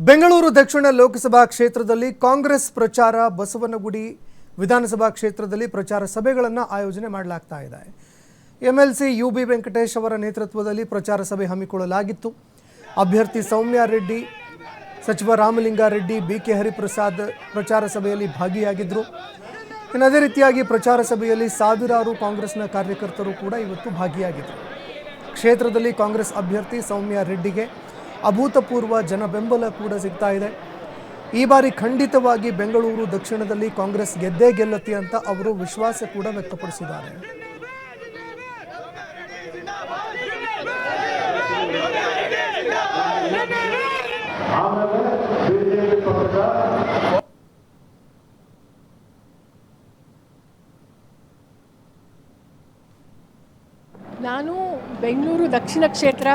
ಬೆಂಗಳೂರು ದಕ್ಷಿಣ ಲೋಕಸಭಾ ಕ್ಷೇತ್ರದಲ್ಲಿ ಕಾಂಗ್ರೆಸ್ ಪ್ರಚಾರ ಬಸವನಗುಡಿ ವಿಧಾನಸಭಾ ಕ್ಷೇತ್ರದಲ್ಲಿ ಪ್ರಚಾರ ಸಭೆಗಳನ್ನು ಆಯೋಜನೆ ಮಾಡಲಾಗ್ತಾ ಇದೆ. ಎಂಎಲ್ಸಿ ಯುಬಿ ವೆಂಕಟೇಶ್ ಅವರ ನೇತೃತ್ವದಲ್ಲಿ ಪ್ರಚಾರ ಸಭೆ ಹಮ್ಮಿಕೊಳ್ಳಲಾಗಿತ್ತು. ಅಭ್ಯರ್ಥಿ ಸೌಮ್ಯ ರೆಡ್ಡಿ, ಸಚಿವ ರಾಮಲಿಂಗಾರೆಡ್ಡಿ, ಬಿಕೆ ಹರಿಪ್ರಸಾದ್ ಪ್ರಚಾರ ಸಭೆಯಲ್ಲಿ ಭಾಗಿಯಾಗಿದ್ದರು. ಇನ್ನು ಅದೇ ರೀತಿಯಾಗಿ ಪ್ರಚಾರ ಸಭೆಯಲ್ಲಿ ಸಾವಿರಾರು ಕಾಂಗ್ರೆಸ್ನ ಕಾರ್ಯಕರ್ತರು ಕೂಡ ಇವತ್ತು ಭಾಗಿಯಾಗಿದ್ದರು. ಕ್ಷೇತ್ರದಲ್ಲಿ ಕಾಂಗ್ರೆಸ್ ಅಭ್ಯರ್ಥಿ ಸೌಮ್ಯ ರೆಡ್ಡಿಗೆ ಅಭೂತಪೂರ್ವ ಜನ ಬೆಂಬಲ ಕೂಡ ಸಿಗ್ತಾ ಇದೆ. ಈ ಬಾರಿ ಖಂಡಿತವಾಗಿ ಬೆಂಗಳೂರು ದಕ್ಷಿಣದಲ್ಲಿ ಕಾಂಗ್ರೆಸ್ ಗೆದ್ದೇ ಗೆಲ್ಲುತ್ತೆ ಅಂತ ಅವರು ವಿಶ್ವಾಸ ಕೂಡ ವ್ಯಕ್ತಪಡಿಸಿದ್ದಾರೆ. ನಾನು ಬೆಂಗಳೂರು ದಕ್ಷಿಣ ಕ್ಷೇತ್ರ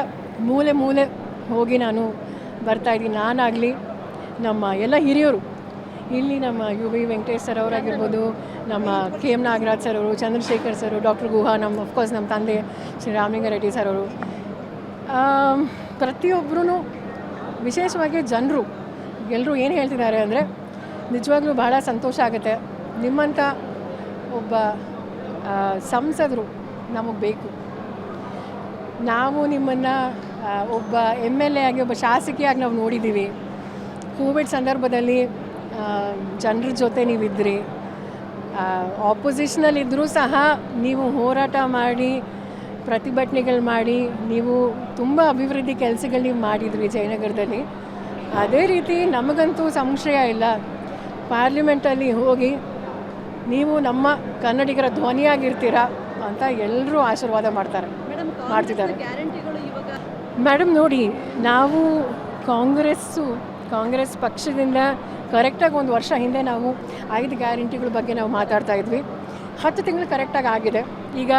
ಮೂಲೆ ಮೂಲೆ ಹೋಗಿ ನಾನು ಬರ್ತಾಯಿದ್ದೀನಿ. ನಾನಾಗಲಿ ನಮ್ಮ ಎಲ್ಲ ಹಿರಿಯರು ಇಲ್ಲಿ ನಮ್ಮ ಯು ವಿ ವೆಂಕಟೇಶ್ ಸರ್ ಅವರಾಗಿರ್ಬೋದು, ನಮ್ಮ ಕೆ ಎಮ್ ನಾಗರಾಜ್ ಸರ್ ಅವರು, ಚಂದ್ರಶೇಖರ್ ಸರ್, ಡಾಕ್ಟರ್ ಗುಹಾ, ಅಫ್ಕೋರ್ಸ್ ನಮ್ಮ ತಂದೆ ಶ್ರೀ ರಾಮಲಿಂಗಾರೆಡ್ಡಿ ಸರ್ ಅವರು, ಪ್ರತಿಯೊಬ್ಬರೂ ವಿಶೇಷವಾಗಿ ಜನರು ಎಲ್ಲರೂ ಏನು ಹೇಳ್ತಿದ್ದಾರೆ ಅಂದರೆ ನಿಜವಾಗ್ಲೂ ಬಹಳ ಸಂತೋಷ ಆಗುತ್ತೆ. ನಿಮ್ಮಂಥ ಒಬ್ಬ ಸಂಸದರು ನಮಗೆ ಬೇಕು. ನಾವು ನಿಮ್ಮನ್ನು ಒಬ್ಬ MLA ಆಗಿ, ಒಬ್ಬ ಶಾಸಕಿಯಾಗಿ ನಾವು ನೋಡಿದ್ದೀವಿ. ಕೋವಿಡ್ ಸಂದರ್ಭದಲ್ಲಿ ಜನರ ಜೊತೆ ನೀವಿದ್ರಿ. ಆಪೋಸಿಷನಲ್ಲಿದ್ದರೂ ಸಹ ನೀವು ಹೋರಾಟ ಮಾಡಿ, ಪ್ರತಿಭಟನೆಗಳು ಮಾಡಿ, ನೀವು ತುಂಬ ಅಭಿವೃದ್ಧಿ ಕೆಲಸಗಳು ನೀವು ಮಾಡಿದ್ರಿ ಜಯನಗರದಲ್ಲಿ. ಅದೇ ರೀತಿ ನಮಗಂತೂ ಸಂಶಯ ಇಲ್ಲ, ಪಾರ್ಲಿಮೆಂಟಲ್ಲಿ ಹೋಗಿ ನೀವು ನಮ್ಮ ಕನ್ನಡಿಗರ ಧ್ವನಿಯಾಗಿರ್ತೀರಾ ಅಂತ ಎಲ್ಲರೂ ಆಶೀರ್ವಾದ ಮಾಡ್ತಿದ್ದಾರೆ. ಮೇಡಮ್ ನೋಡಿ, ನಾವು ಕಾಂಗ್ರೆಸ್ ಪಕ್ಷದಿಂದ ಕರೆಕ್ಟಾಗಿ 1 ವರ್ಷ ಹಿಂದೆ ನಾವು 5 ಗ್ಯಾರಂಟಿಗಳ ಬಗ್ಗೆ ನಾವು ಮಾತಾಡ್ತಾ ಇದ್ವಿ. 10 ತಿಂಗಳು ಕರೆಕ್ಟಾಗಿ ಆಗಿದೆ. ಈಗ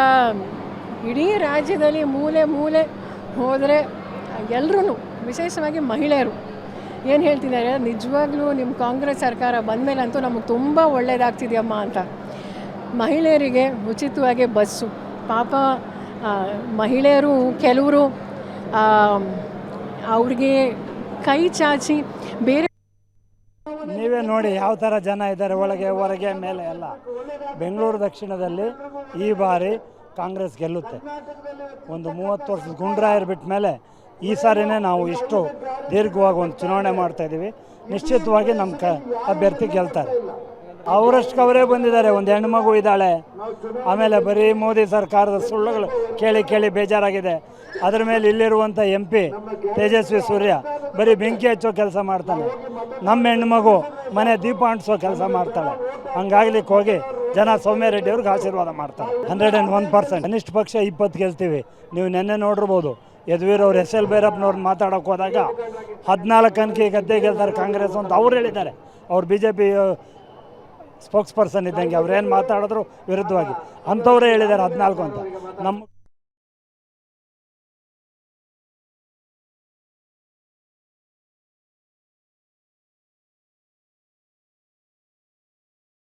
ಇಡೀ ರಾಜ್ಯದಲ್ಲಿ ಮೂಲೆ ಮೂಲೆ ಹೋದರೆ ಎಲ್ಲರೂ, ವಿಶೇಷವಾಗಿ ಮಹಿಳೆಯರು ಏನು ಹೇಳ್ತಿದ್ದಾರೆ, ನಿಜವಾಗ್ಲೂ ನಿಮ್ಮ ಕಾಂಗ್ರೆಸ್ ಸರ್ಕಾರ ಬಂದಮೇಲೆ ಅಂತೂ ನಮಗೆ ತುಂಬ ಒಳ್ಳೆಯದಾಗ್ತಿದೆಯಮ್ಮ ಅಂತ. ಮಹಿಳೆಯರಿಗೆ ಉಚಿತವಾಗಿ ಬಸ್ಸು, ಪಾಪ ಮಹಿಳೆಯರು ಕೆಲವರು ಅವ್ರಿಗೆ ಕೈ ಚಾಚಿ ಬೇರೆ ನೀವೇ ನೋಡಿ ಯಾವ ಥರ ಜನ ಇದ್ದಾರೆ, ಒಳಗೆ ಹೊರಗೆ ಮೇಲೆ ಎಲ್ಲ. ಬೆಂಗಳೂರು ದಕ್ಷಿಣದಲ್ಲಿ ಈ ಬಾರಿ ಕಾಂಗ್ರೆಸ್ ಗೆಲ್ಲುತ್ತೆ. ಒಂದು 30 ವರ್ಷದ ಗುಂಡ್ರಾಯರ್ ಬಿಟ್ಟ ಮೇಲೆ ಈ ಸಾರಿನೇ ನಾವು ಇಷ್ಟು ದೀರ್ಘವಾಗಿ ಒಂದು ಚುನಾವಣೆ ಮಾಡ್ತಾಯಿದ್ದೀವಿ. ನಿಶ್ಚಿತವಾಗಿ ನಮ್ಮ ಅಭ್ಯರ್ಥಿ ಗೆಲ್ತಾರೆ. ಅವರಷ್ಟು ಅವರೇ ಬಂದಿದ್ದಾರೆ. ಒಂದು ಹೆಣ್ಮಗು ಇದ್ದಾಳೆ. ಆಮೇಲೆ ಬರೀ ಮೋದಿ ಸರ್ಕಾರದ ಸುಳ್ಳುಗಳು ಕೇಳಿ ಬೇಜಾರಾಗಿದೆ. ಅದರ ಮೇಲೆ ಇಲ್ಲಿರುವಂಥ MP ತೇಜಸ್ವಿ ಸೂರ್ಯ ಬರೀ ಬೆಂಕಿ ಹಚ್ಚೋ ಕೆಲಸ ಮಾಡ್ತಾನೆ. ನಮ್ಮ ಹೆಣ್ಮಗು ಮನೆ ದೀಪ ಅಂಟಿಸೋ ಕೆಲಸ ಮಾಡ್ತಾಳೆ. ಹಂಗಾಗ್ಲಿಕ್ಕೆ ಹೋಗಿ ಜನ ಸೌಮ್ಯ ರೆಡ್ಡಿ ಅವ್ರಿಗೆ ಆಶೀರ್ವಾದ ಮಾಡ್ತಾರೆ. 101%. ಕನಿಷ್ಠ ಪಕ್ಷ 20 ಗೆಲ್ತೀವಿ. ನೀವು ನೆನ್ನೆ ನೋಡಿರ್ಬೋದು, ಯದುವೀರ್ ಅವ್ರು SL ಭೈರಪ್ಪನವ್ರನ್ನ ಮಾತಾಡೋಕೆ ಹೋದಾಗ 14 ಅಂಕಿ ಗದ್ದೆ ಗೆಲ್ತಾರೆ ಕಾಂಗ್ರೆಸ್ ಅಂತ ಅವ್ರು ಹೇಳಿದ್ದಾರೆ. ಅವ್ರು BJP ಸ್ಪೋಕ್ಸ್ ಪರ್ಸನ್ ಇದ್ದಂಗೆ ಅವ್ರೇನು ಮಾತಾಡಿದ್ರು ವಿರುದ್ಧವಾಗಿ ಅಂಥವರೇ ಹೇಳಿದ್ದಾರೆ 14 ಅಂತ. ನಮ್ಮ